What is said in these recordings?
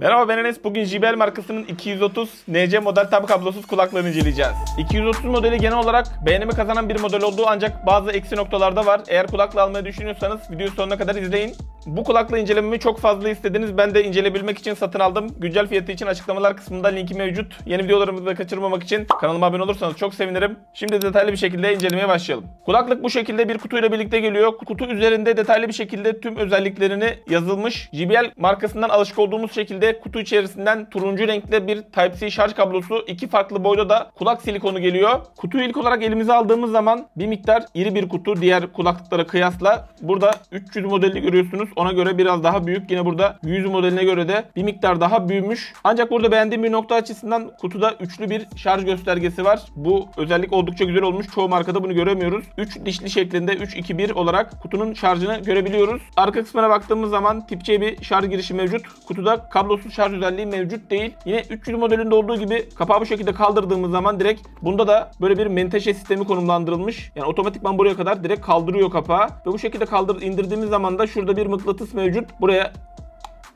Merhaba, ben Enes. Bugün JBL markasının 230 NC model tabi kablosuz kulaklığını inceleyeceğiz. 230 modeli genel olarak beğenimi kazanan bir model olduğu ancak bazı eksi noktalarda var. Eğer kulaklığı almayı düşünüyorsanız videoyu sonuna kadar izleyin. Bu kulaklığı incelememi çok fazla istediniz. Ben de inceleyebilmek için satın aldım. Güncel fiyatı için açıklamalar kısmında linki mevcut. Yeni videolarımızı da kaçırmamak için kanalıma abone olursanız çok sevinirim. Şimdi detaylı bir şekilde incelemeye başlayalım. Kulaklık bu şekilde bir kutuyla birlikte geliyor. Kutu üzerinde detaylı bir şekilde tüm özelliklerini yazılmış. JBL markasından alışık olduğumuz şekilde kutu içerisinden turuncu renkli bir Type-C şarj kablosu, iki farklı boyda da kulak silikonu geliyor. Kutuyu ilk olarak elimize aldığımız zaman bir miktar iri bir kutu diğer kulaklıklara kıyasla. Burada 300 modelini görüyorsunuz. Ona göre biraz daha büyük. Yine burada 100 modeline göre de bir miktar daha büyümüş. Ancak burada beğendiğim bir nokta açısından kutuda üçlü bir şarj göstergesi var. Bu özellik oldukça güzel olmuş. Çoğu markada bunu göremiyoruz. 3 dişli şeklinde 3-2-1 olarak kutunun şarjını görebiliyoruz. Arka kısmına baktığımız zaman tip C bir şarj girişi mevcut. Kutuda kablosuz şarj özelliği mevcut değil. Yine 300 modelinde olduğu gibi kapağı bu şekilde kaldırdığımız zaman direkt bunda da böyle bir menteşe sistemi konumlandırılmış. Yani otomatikman buraya kadar direkt kaldırıyor kapağı. Ve bu şekilde indirdiğimiz zaman da şurada bir mıknatıs mevcut. Buraya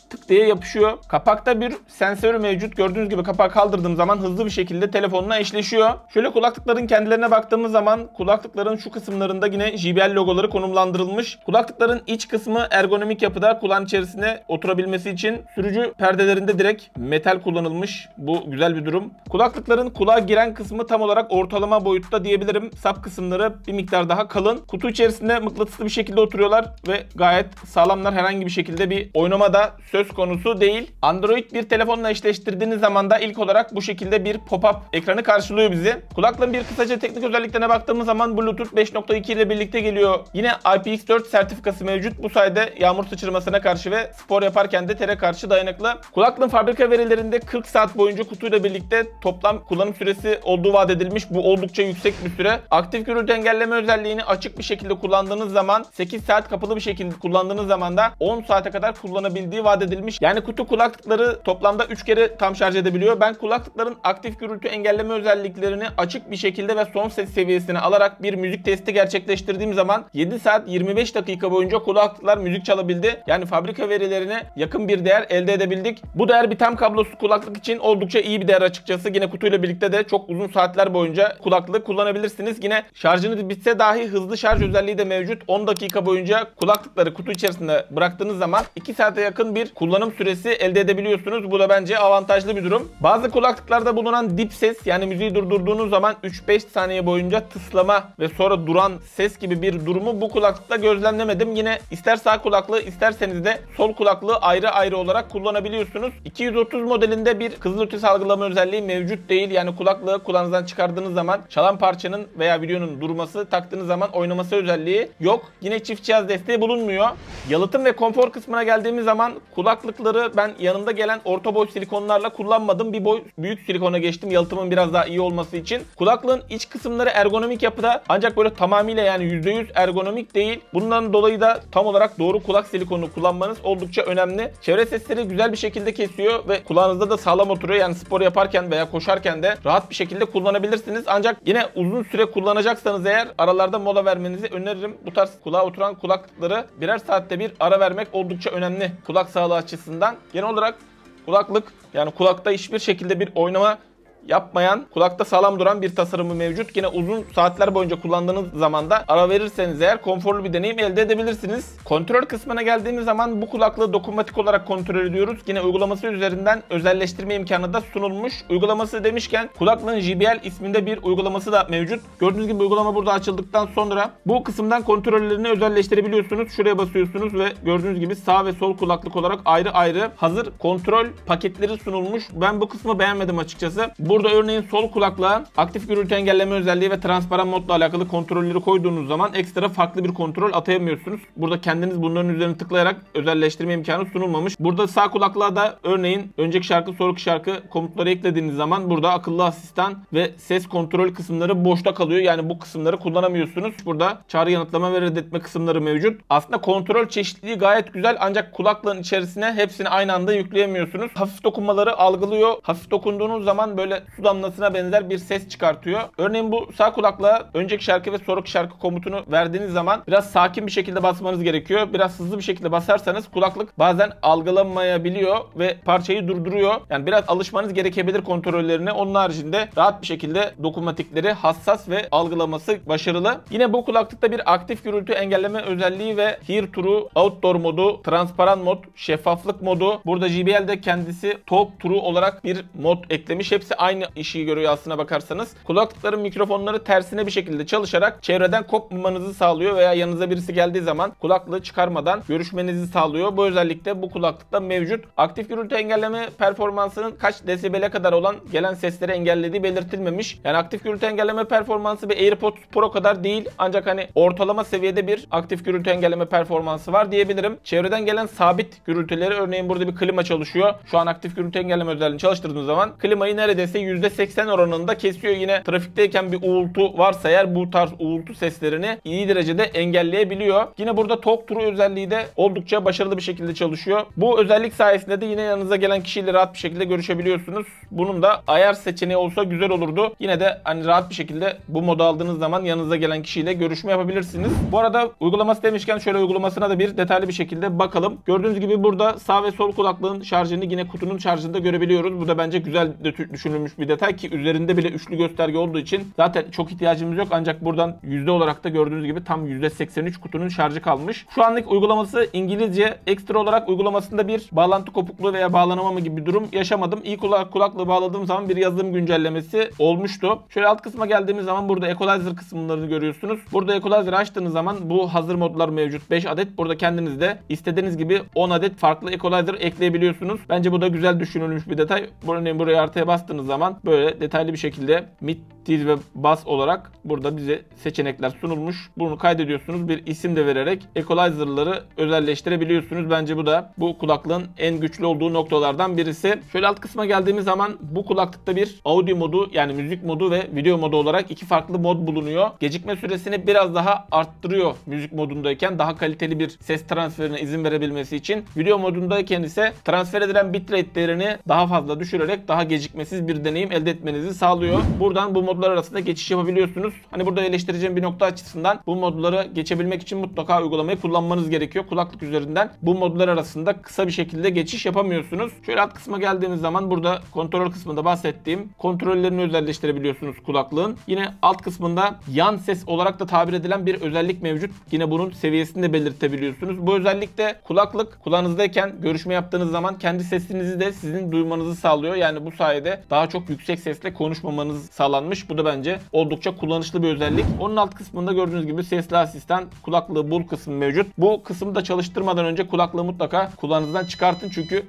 tık diye yapışıyor. Kapakta bir sensörü mevcut. Gördüğünüz gibi kapağı kaldırdığım zaman hızlı bir şekilde telefonla eşleşiyor. Şöyle kulaklıkların kendilerine baktığımız zaman kulaklıkların şu kısımlarında yine JBL logoları konumlandırılmış. Kulaklıkların iç kısmı ergonomik yapıda, kulağın içerisine oturabilmesi için sürücü perdelerinde direkt metal kullanılmış. Bu güzel bir durum. Kulaklıkların kulağa giren kısmı tam olarak ortalama boyutta diyebilirim. Sap kısımları bir miktar daha kalın. Kutu içerisinde mıknatıslı bir şekilde oturuyorlar ve gayet sağlamlar. Herhangi bir şekilde bir oynama da söz konusu değil. Android bir telefonla eşleştirdiğiniz zaman da ilk olarak bu şekilde bir pop-up ekranı karşılıyor bizi. Kulaklığın bir kısaca teknik özelliklerine baktığımız zaman Bluetooth 5.2 ile birlikte geliyor. Yine IPX4 sertifikası mevcut. Bu sayede yağmur sıçramasına karşı ve spor yaparken de tere karşı dayanıklı. Kulaklığın fabrika verilerinde 40 saat boyunca kutuyla birlikte toplam kullanım süresi olduğu vaat edilmiş. Bu oldukça yüksek bir süre. Aktif gürültü engelleme özelliğini açık bir şekilde kullandığınız zaman 8 saat, kapalı bir şekilde kullandığınız zaman da 10 saate kadar kullanabildiği vaat edilmiş. Yani kutu kulaklıkları toplamda 3 kere tam şarj edebiliyor. Ben kulaklıkların aktif gürültü engelleme özelliklerini açık bir şekilde ve son ses seviyesine alarak bir müzik testi gerçekleştirdiğim zaman 7 saat 25 dakika boyunca kulaklıklar müzik çalabildi. Yani fabrika verilerine yakın bir değer elde edebildik. Bu değer bir tam kablosuz kulaklık için oldukça iyi bir değer açıkçası. Yine kutuyla birlikte de çok uzun saatler boyunca kulaklığı kullanabilirsiniz. Yine şarjınız bitse dahi hızlı şarj özelliği de mevcut. 10 dakika boyunca kulaklıkları kutu içerisinde bıraktığınız zaman 2 saate yakın bir kullanım süresi elde edebiliyorsunuz. Bu da bence avantajlı bir durum. Bazı kulaklıklarda bulunan dip ses, yani müziği durdurduğunuz zaman 3-5 saniye boyunca tıslama ve sonra duran ses gibi bir durumu bu kulaklıkta gözlemlemedim. Yine ister sağ kulaklığı isterseniz de sol kulaklığı ayrı ayrı olarak kullanabiliyorsunuz. 230 modelinde bir kızılötesi algılama özelliği mevcut değil. Yani kulaklığı kulağınızdan çıkardığınız zaman çalan parçanın veya videonun durması, taktığınız zaman oynaması özelliği yok. Yine çift cihaz desteği bulunmuyor. Yalıtım ve konfor kısmına geldiğimiz zaman kulaklıkları ben yanında gelen orta boy silikonlarla kullanmadım. Bir boy büyük silikona geçtim yalıtımın biraz daha iyi olması için. Kulaklığın iç kısımları ergonomik yapıda ancak böyle tamamıyla yani %100 ergonomik değil. Bundan dolayı da tam olarak doğru kulak silikonu kullanmanız oldukça önemli. Çevre sesleri güzel bir şekilde kesiyor ve kulağınızda da sağlam oturuyor. Yani spor yaparken veya koşarken de rahat bir şekilde kullanabilirsiniz. Ancak yine uzun süre kullanacaksanız eğer aralarda mola vermenizi öneririm. Bu tarz kulağa oturan kulaklıkları birer saatte bir ara vermek oldukça önemli kulak sağlığı açısından. Genel olarak kulaklık, yani kulakta hiçbir şekilde bir oynama yapmayan, kulakta sağlam duran bir tasarımı mevcut. Yine uzun saatler boyunca kullandığınız zaman da ara verirseniz eğer konforlu bir deneyim elde edebilirsiniz. Kontrol kısmına geldiğimiz zaman bu kulaklığı dokunmatik olarak kontrol ediyoruz. Yine uygulaması üzerinden özelleştirme imkanı da sunulmuş. Uygulaması demişken kulaklığın JBL isminde bir uygulaması da mevcut. Gördüğünüz gibi uygulama burada açıldıktan sonra bu kısımdan kontrollerini özelleştirebiliyorsunuz. Şuraya basıyorsunuz ve gördüğünüz gibi sağ ve sol kulaklık olarak ayrı ayrı hazır kontrol paketleri sunulmuş. Ben bu kısmı beğenmedim açıkçası. Burada örneğin sol kulaklığa aktif gürültü engelleme özelliği ve transparan modla alakalı kontrolleri koyduğunuz zaman ekstra farklı bir kontrol atayamıyorsunuz. Burada kendiniz bunların üzerine tıklayarak özelleştirme imkanı sunulmamış. Burada sağ kulaklığa da örneğin önceki şarkı, sonraki şarkı komutları eklediğiniz zaman burada akıllı asistan ve ses kontrol kısımları boşta kalıyor. Yani bu kısımları kullanamıyorsunuz. Burada çağrı yanıtlama ve reddetme kısımları mevcut. Aslında kontrol çeşitliliği gayet güzel ancak kulaklığın içerisine hepsini aynı anda yükleyemiyorsunuz. Hafif dokunmaları algılıyor. Hafif dokunduğunuz zaman böyle su damlasına benzer bir ses çıkartıyor. Örneğin bu sağ kulaklığa önceki şarkı ve sonraki şarkı komutunu verdiğiniz zaman biraz sakin bir şekilde basmanız gerekiyor. Biraz hızlı bir şekilde basarsanız kulaklık bazen algılamayabiliyor ve parçayı durduruyor. Yani biraz alışmanız gerekebilir kontrollerine. Onun haricinde rahat bir şekilde dokunmatikleri hassas ve algılaması başarılı. Yine bu kulaklıkta bir aktif gürültü engelleme özelliği ve Hear True Outdoor modu, transparan mod, şeffaflık modu. Burada JBL'de kendisi Talk True olarak bir mod eklemiş. Hepsi aynı işi görüyor aslına bakarsanız. Kulaklıkların mikrofonları tersine bir şekilde çalışarak çevreden kopmamanızı sağlıyor veya yanınıza birisi geldiği zaman kulaklığı çıkarmadan görüşmenizi sağlıyor. Bu özellik de bu kulaklıkta mevcut. Aktif gürültü engelleme performansının kaç desibele kadar olan gelen sesleri engellediği belirtilmemiş. Yani aktif gürültü engelleme performansı bir AirPods Pro kadar değil. Ancak hani ortalama seviyede bir aktif gürültü engelleme performansı var diyebilirim. Çevreden gelen sabit gürültüleri, örneğin burada bir klima çalışıyor. Şu an aktif gürültü engelleme özelliğini çalıştırdığınız zaman klimayı neredeyse %80 oranında kesiyor. Yine trafikteyken bir uğultu varsa eğer bu tarz uğultu seslerini iyi derecede engelleyebiliyor. Yine burada Talk True özelliği de oldukça başarılı bir şekilde çalışıyor. Bu özellik sayesinde de yine yanınıza gelen kişiyle rahat bir şekilde görüşebiliyorsunuz. Bunun da ayar seçeneği olsa güzel olurdu. Yine de hani rahat bir şekilde bu modu aldığınız zaman yanınıza gelen kişiyle görüşme yapabilirsiniz. Bu arada uygulaması demişken şöyle uygulamasına da bir detaylı bir şekilde bakalım. Gördüğünüz gibi burada sağ ve sol kulaklığın şarjını yine kutunun şarjında görebiliyoruz. Bu da bence güzel düşünülmüş bir detay ki üzerinde bile üçlü gösterge olduğu için zaten çok ihtiyacımız yok. Ancak buradan yüzde olarak da gördüğünüz gibi tam %83 kutunun şarjı kalmış. Şu anlık uygulaması İngilizce. Ekstra olarak uygulamasında bir bağlantı kopukluğu veya bağlanamama gibi bir durum yaşamadım. İlk olarak kulaklığı bağladığım zaman bir yazılım güncellemesi olmuştu. Şöyle alt kısma geldiğimiz zaman burada equalizer kısımlarını görüyorsunuz. Burada equalizer'ı açtığınız zaman bu hazır modlar mevcut. 5 adet. Burada kendiniz de istediğiniz gibi 10 adet farklı equalizer ekleyebiliyorsunuz. Bence bu da güzel düşünülmüş bir detay. Örneğin buraya artıya bastığınız zaman böyle detaylı bir şekilde mid, tiz ve bass olarak burada bize seçenekler sunulmuş. Bunu kaydediyorsunuz. Bir isim de vererek equalizer'ları özelleştirebiliyorsunuz. Bence bu da bu kulaklığın en güçlü olduğu noktalardan birisi. Şöyle alt kısma geldiğimiz zaman bu kulaklıkta bir audio modu, yani müzik modu ve video modu olarak iki farklı mod bulunuyor. Gecikme süresini biraz daha arttırıyor müzik modundayken, daha kaliteli bir ses transferine izin verebilmesi için. Video modundayken ise transfer edilen bitrate'lerini daha fazla düşürerek daha gecikmesiz bir deneyim elde etmenizi sağlıyor. Buradan bu modlar arasında geçiş yapabiliyorsunuz. Hani burada eleştireceğim bir nokta açısından bu modlara geçebilmek için mutlaka uygulamayı kullanmanız gerekiyor. Kulaklık üzerinden bu modlar arasında kısa bir şekilde geçiş yapamıyorsunuz. Şöyle alt kısma geldiğimiz zaman burada kontrol kısmında bahsettiğim kontrollerini özelleştirebiliyorsunuz kulaklığın. Yine alt kısmında yan ses olarak da tabir edilen bir özellik mevcut. Yine bunun seviyesini de belirtebiliyorsunuz. Bu özellikle kulaklık kulağınızdayken görüşme yaptığınız zaman kendi sesinizi de sizin duymanızı sağlıyor. Yani bu sayede daha çok yüksek sesle konuşmamanız sağlanmış. Bu da bence oldukça kullanışlı bir özellik. Onun alt kısmında gördüğünüz gibi sesli asistan kulaklığı bul kısmı mevcut. Bu kısmı da çalıştırmadan önce kulaklığı mutlaka kulağınızdan çıkartın çünkü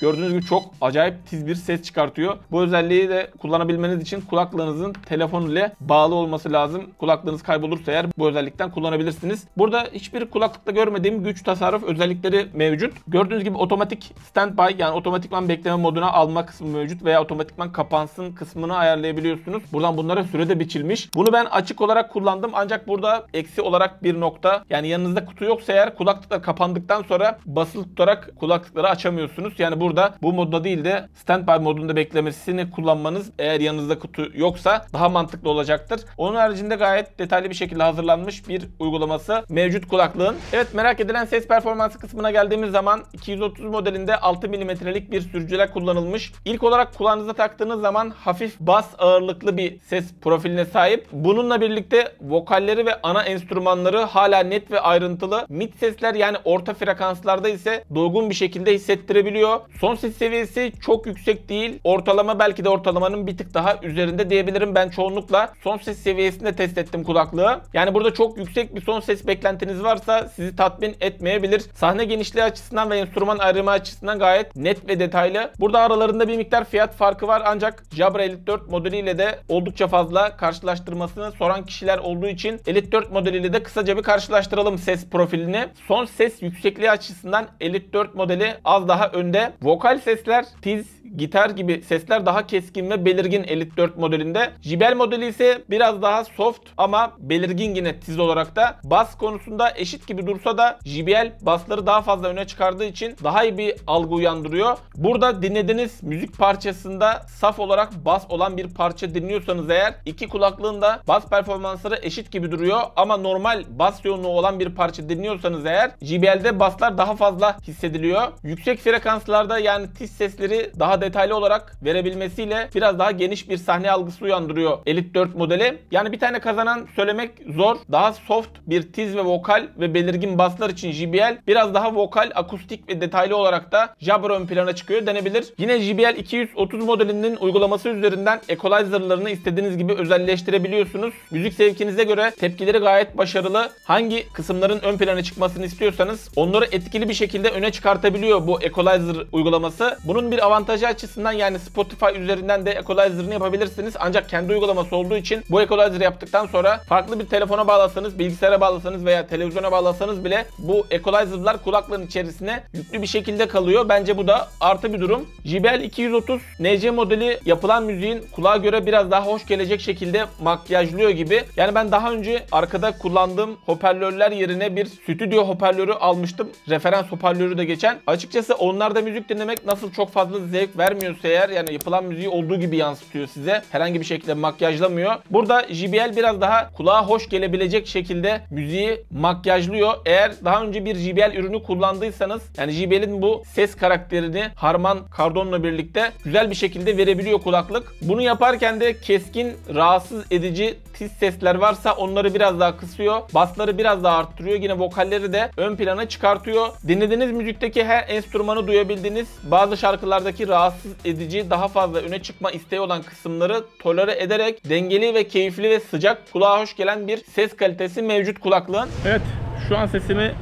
gördüğünüz gibi çok acayip tiz bir ses çıkartıyor. Bu özelliği de kullanabilmeniz için kulaklığınızın telefon ile bağlı olması lazım. Kulaklığınız kaybolursa eğer bu özellikten kullanabilirsiniz. Burada hiçbir kulaklıkta görmediğim güç tasarruf özellikleri mevcut. Gördüğünüz gibi otomatik standby, yani otomatikman bekleme moduna alma kısmı mevcut veya otomatikman kapansın kısmını ayarlayabiliyorsunuz. Buradan bunlara süre de biçilmiş. Bunu ben açık olarak kullandım ancak burada eksi olarak bir nokta, yani yanınızda kutu yoksa eğer kulaklıklar kapandıktan sonra basılı tutarak kulaklıkları açamıyorsunuz. Yani burada bu modda değil de standby modunda beklemesini kullanmanız eğer yanınızda kutu yoksa daha mantıklı olacaktır. Onun haricinde gayet detaylı bir şekilde hazırlanmış bir uygulaması mevcut kulaklığın. Evet, merak edilen ses performansı kısmına geldiğimiz zaman 230 modelinde 6 mm'lik bir sürücüler kullanılmış. İlk olarak kulağınıza taktığınız zaman hafif bas ağırlıklı bir ses profiline sahip. Bununla birlikte vokalleri ve ana enstrümanları hala net ve ayrıntılı. Mid sesler, yani orta frekanslarda ise doygun bir şekilde hissettirebiliyor. Son ses seviyesi çok yüksek değil. Ortalama, belki de ortalamanın bir tık daha üzerinde diyebilirim. Ben çoğunlukla son ses seviyesinde test ettim kulaklığı. Yani burada çok yüksek bir son ses beklentiniz varsa sizi tatmin etmeyebilir. Sahne genişliği açısından ve enstrüman ayrımı açısından gayet net ve detaylı. Burada aralarında bir miktar fiyat farkı var ancak Jabra Elite 4 modeliyle de oldukça fazla karşılaştırmasını soran kişiler olduğu için Elite 4 modeliyle de kısaca bir karşılaştıralım ses profilini. Son ses yüksekliği açısından Elite 4 modeli az daha önde. Vokal sesler, tiz, gitar gibi sesler daha keskin ve belirgin Elite 4 modelinde. JBL modeli ise biraz daha soft ama belirgin yine tiz olarak da. Bas konusunda eşit gibi dursa da JBL basları daha fazla öne çıkardığı için daha iyi bir algı uyandırıyor. Burada dinlediğiniz müzik parçasında saf olarak bas olan bir parça dinliyorsanız eğer iki kulaklığın da bas performansları eşit gibi duruyor ama normal bas yoğunluğu olan bir parça dinliyorsanız eğer JBL'de baslar daha fazla hissediliyor. Yüksek frekanslarda yani tiz sesleri daha detaylı olarak verebilmesiyle biraz daha geniş bir sahne algısı uyandırıyor Elite 4 modeli. Yani bir tane kazanan söylemek zor. Daha soft bir tiz ve vokal ve belirgin baslar için JBL, biraz daha vokal, akustik ve detaylı olarak da Jabra ön plana çıkıyor denebilir. Yine JBL 230 modelinin uygulaması üzerinden equalizer'larını istediğiniz gibi özelleştirebiliyorsunuz. Müzik zevkinize göre tepkileri gayet başarılı. Hangi kısımların ön plana çıkmasını istiyorsanız onları etkili bir şekilde öne çıkartabiliyor bu equalizer uygulaması. Bunun bir avantajı açısından yani Spotify üzerinden de equalizer'ını yapabilirsiniz. Ancak kendi uygulaması olduğu için bu equalizer yaptıktan sonra farklı bir telefona bağlasanız, bilgisayara bağlasanız veya televizyona bağlasanız bile bu equalizer'lar kulaklığın içerisine yüklü bir şekilde kalıyor. Bence bu da artı bir durum. JBL 230 NC modeli yapılan müziğin kulağa göre biraz daha hoş gelecek şekilde makyajlıyor gibi. Yani ben daha önce arkada kullandığım hoparlörler yerine bir stüdyo hoparlörü almıştım. Referans hoparlörü de geçen. Açıkçası onlarda müzik dinlemek nasıl çok fazla zevk vermiyorsa eğer, yani yapılan müziği olduğu gibi yansıtıyor size. Herhangi bir şekilde makyajlamıyor. Burada JBL biraz daha kulağa hoş gelebilecek şekilde müziği makyajlıyor. Eğer daha önce bir JBL ürünü kullandıysanız, yani JBL'in bu ses karakterini Harman Kardon'la birlikte güzel bir şekilde verebiliyor kulaklık. Bunu yaparken de keskin, rahatsız edici tiz sesler varsa onları biraz daha kısıyor. Basları biraz daha arttırıyor. Yine vokalleri de ön plana çıkartıyor. Dinlediğiniz müzikteki her enstrümanı duyabildiğiniz, bazı şarkılardaki rahatsız edici, daha fazla öne çıkma isteği olan kısımları tolere ederek dengeli ve keyifli ve sıcak, kulağa hoş gelen bir ses kalitesi mevcut kulaklığın. Evet, şu an sesimi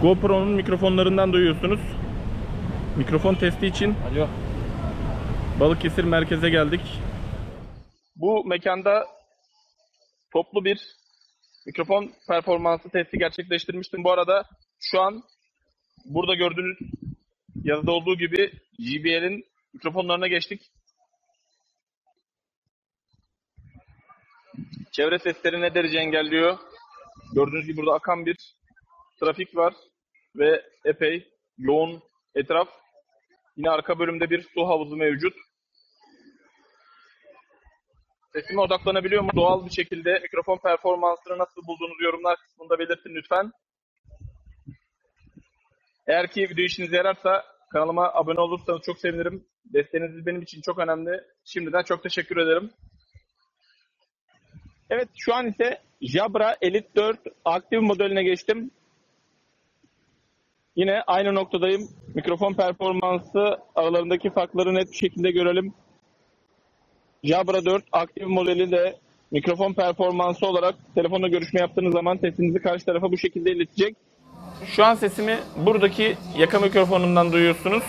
GoPro'nun mikrofonlarından duyuyorsunuz. Mikrofon testi için Alo. Balıkesir merkeze geldik. Bu mekanda toplu bir mikrofon performansı testi gerçekleştirmiştim. Bu arada şu an burada gördüğünüz yazıda olduğu gibi JBL'in mikrofonlarına geçtik. Çevre sesleri ne derece engelliyor? Gördüğünüz gibi burada akan bir trafik var ve epey yoğun etraf. Yine arka bölümde bir su havuzu mevcut. Sesime odaklanabiliyor mu? Doğal bir şekilde mikrofon performansını nasıl bulduğunuzu yorumlar kısmında belirtin lütfen. Eğer ki video işinize yararsa kanalıma abone olursanız çok sevinirim. Desteğiniz benim için çok önemli. Şimdiden çok teşekkür ederim. Evet, şu an ise Jabra Elite 4 aktif modeline geçtim. Yine aynı noktadayım. Mikrofon performansı aralarındaki farkları net bir şekilde görelim. Jabra 4 aktif modeli de mikrofon performansı olarak telefonla görüşme yaptığınız zaman sesinizi karşı tarafa bu şekilde iletecek. Şu an sesimi buradaki yaka mikrofonundan duyuyorsunuz.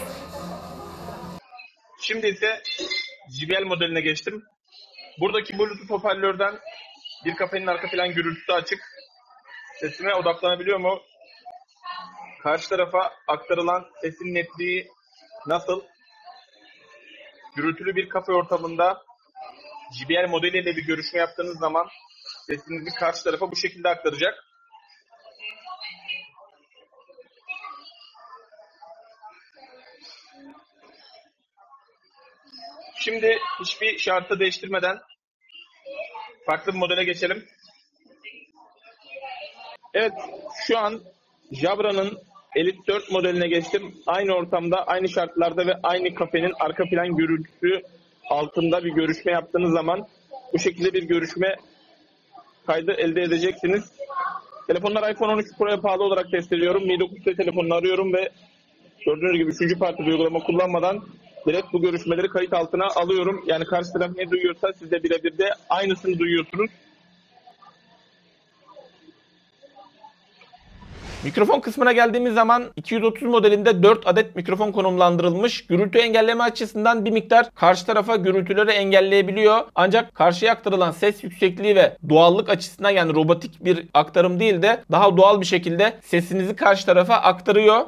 Şimdi ise JBL modeline geçtim. Buradaki Bluetooth hoparlörden bir kafenin arka plan gürültüsü açık. Sesime odaklanabiliyor mu? Karşı tarafa aktarılan sesin netliği nasıl? Gürültülü bir kafe ortamında JBL modeliyle bir görüşme yaptığınız zaman sesinizi karşı tarafa bu şekilde aktaracak. Şimdi hiçbir şartı değiştirmeden farklı bir modele geçelim. Evet, şu an Jabra'nın Elite 4 modeline geçtim. Aynı ortamda, aynı şartlarda ve aynı kafenin arka plan gürültüsü altında bir görüşme yaptığınız zaman bu şekilde bir görüşme kaydı elde edeceksiniz. Telefonlar iPhone 13 Pro'ya pahalı olarak test ediyorum. Mi 9T telefonunu arıyorum ve gördüğünüz gibi 3. parti uygulama kullanmadan direkt bu görüşmeleri kayıt altına alıyorum. Yani karşı taraf ne duyuyorsa siz de birebir de aynısını duyuyorsunuz. Mikrofon kısmına geldiğimiz zaman 230 modelinde 4 adet mikrofon konumlandırılmış. Gürültü engelleme açısından bir miktar karşı tarafa gürültüleri engelleyebiliyor. Ancak karşıya aktarılan ses yüksekliği ve doğallık açısından, yani robotik bir aktarım değil de daha doğal bir şekilde sesinizi karşı tarafa aktarıyor.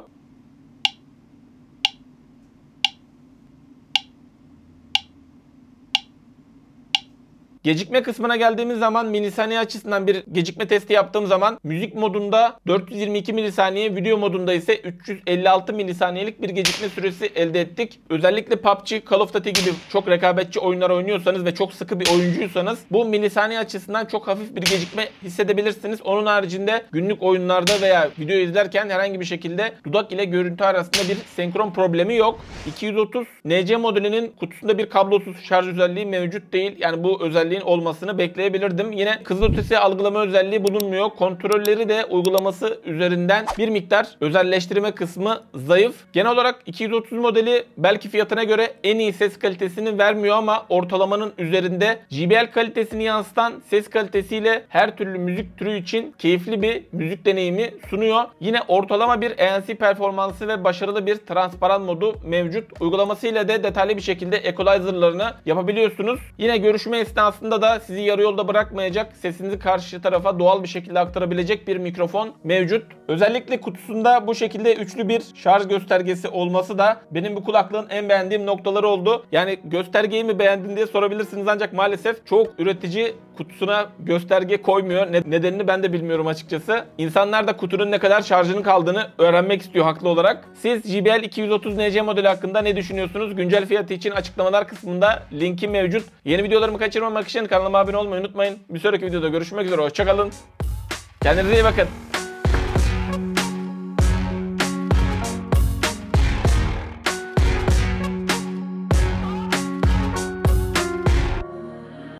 Gecikme kısmına geldiğimiz zaman milisaniye açısından bir gecikme testi yaptığım zaman müzik modunda 422 milisaniye, video modunda ise 356 milisaniyelik bir gecikme süresi elde ettik. Özellikle PUBG, Call of Duty gibi çok rekabetçi oyunlar oynuyorsanız ve çok sıkı bir oyuncuysanız bu milisaniye açısından çok hafif bir gecikme hissedebilirsiniz. Onun haricinde günlük oyunlarda veya video izlerken herhangi bir şekilde dudak ile görüntü arasında bir senkron problemi yok. 230 NC modelinin kutusunda bir kablosuz şarj özelliği mevcut değil. Yani bu özelliğin olmasını bekleyebilirdim. Yine kızılötesi algılama özelliği bulunmuyor. Kontrolleri de uygulaması üzerinden bir miktar özelleştirme kısmı zayıf. Genel olarak 230 modeli belki fiyatına göre en iyi ses kalitesini vermiyor ama ortalamanın üzerinde JBL kalitesini yansıtan ses kalitesiyle her türlü müzik türü için keyifli bir müzik deneyimi sunuyor. Yine ortalama bir ANC performansı ve başarılı bir transparan modu mevcut. Uygulamasıyla da detaylı bir şekilde equalizer'larını yapabiliyorsunuz. Yine görüşme esnasında da sizi yarı yolda bırakmayacak, sesinizi karşı tarafa doğal bir şekilde aktarabilecek bir mikrofon mevcut. Özellikle kutusunda bu şekilde üçlü bir şarj göstergesi olması da benim bu kulaklığın en beğendiğim noktaları oldu. Yani göstergeyi mi beğendin diye sorabilirsiniz ancak maalesef çok üretici kutusuna gösterge koymuyor. Nedenini ben de bilmiyorum açıkçası. İnsanlar da kutunun ne kadar şarjının kaldığını öğrenmek istiyor haklı olarak. Siz JBL 230 NC modeli hakkında ne düşünüyorsunuz? Güncel fiyatı için açıklamalar kısmında linki mevcut. Yeni videolarımı kaçırmamak için kanalıma abone olmayı unutmayın. Bir sonraki videoda görüşmek üzere. Hoşçakalın. Kendinize iyi bakın.